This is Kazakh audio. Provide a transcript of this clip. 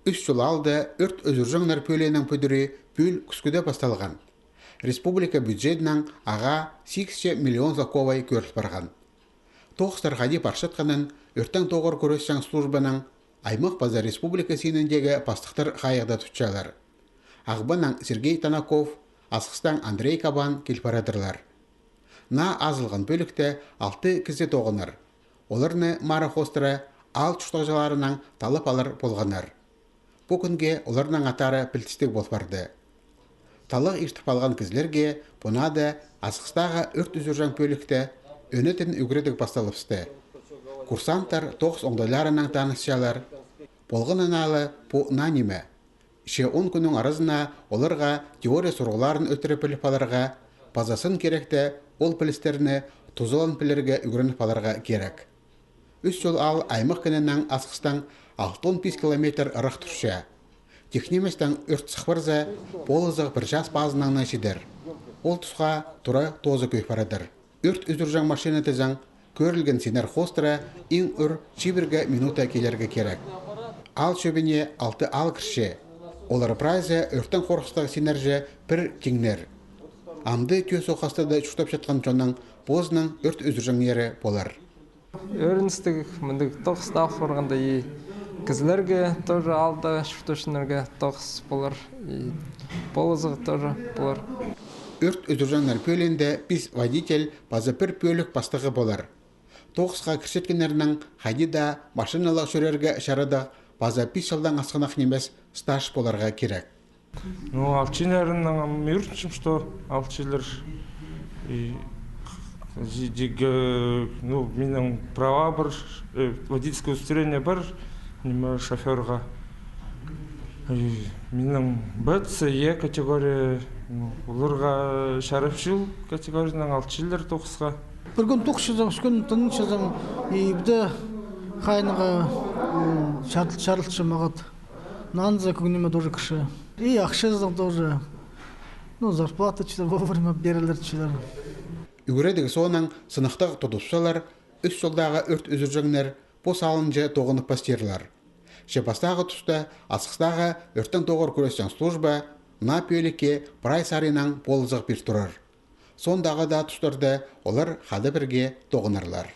3 жыл алды өрт өзіржіңнер пөленің пөдірі пүл күскіде басталған. Республика бюджетінің аға 8 миллион заковай көріл барған. Тоғыстар ғади паршытқанын өрттің тоғыр көресен службаның аймақ база республика сеніндегі пастықтар қайығда тұтчалар. Ағбанның Сергей Танаков, Асқыстан Андрей Кабан келпарадырлар. На азылған бөлікті 6 кізде тоғынар. Оларны мара хостыры ал чұқтағжаларының талып алыр болғанар. Бұл күнге оларның атары пілтістік болбарды. Талық иштіп алған кізлерге бұнады Асқыстағы өрт үзіржан бөлікті өнетін үгіредік басталыпсты. Курсанттар тоғыз оңдайларының танысшалар. Болғын аналы по наниме. Ше 10 күннің арызына оларға теория сұрғыларын өтіріп біліп аларға, базасын керекті ол пілістеріні тұзылан пілерге үгірініп аларға керек. 3 жыл ал аймақ кінінің Асқыстан 6-15 километр ұрық тұршы. Технеместен өрт сықпырза, болызық бір жас базынан шедер. Ол тұсқа тұра тозы көй парадыр. Өрт үзіржан машина тізің көрілген сенер хостыра ең үр чибірге минута келерге керек. Ал шөбіне 6 ал кірше. Олар прайзы өрттің қорқыстағы сенерже бір кеңнер. Амды көз оқастыда жүштап жатқан жонның бозының өрт үзіржан ері болар. Өріністік мүндік тоқыстақ қорғанда кізлерге тоже алды шүртішінерге тоқыс болар. Болызығы тоже болар. Өрт үзіржанлар пөленде біз водитель базы бір пөлік бастығы болар. Тоқысқа кіршеткенерінің қайдида машиналақ жүрерге шарада база 5 жылдан асқанақ немес стаж боларға керек. Алчинерінің мүйіртшім, что алчилер менің права бір, водительское удостоверение бір, шоферға. Менің БЦ, Е категория, оларға шарапшыл категорияның алчилер тоқысқа. Бір күн тоқшы жам, күн тұның шазам, бұда қайныға шарылтшы мағад. Нанза күнеме тоже кіші. И ақшаздан тоже, зарплата чыдар, вовремя берілер чыдар. Үгіредігі соның сынықтағы тұдыпсалар, 3 жылдағы өрт үзіржіңнер бос алынжы тоғынып бастерлар. Шепастағы тұста Асқыстағы өрттің тоғыр көресен служба на пөліке прай саринан болызық бір тұрар. Сондағы да тұстарды олар қады бірге тоғынарлар.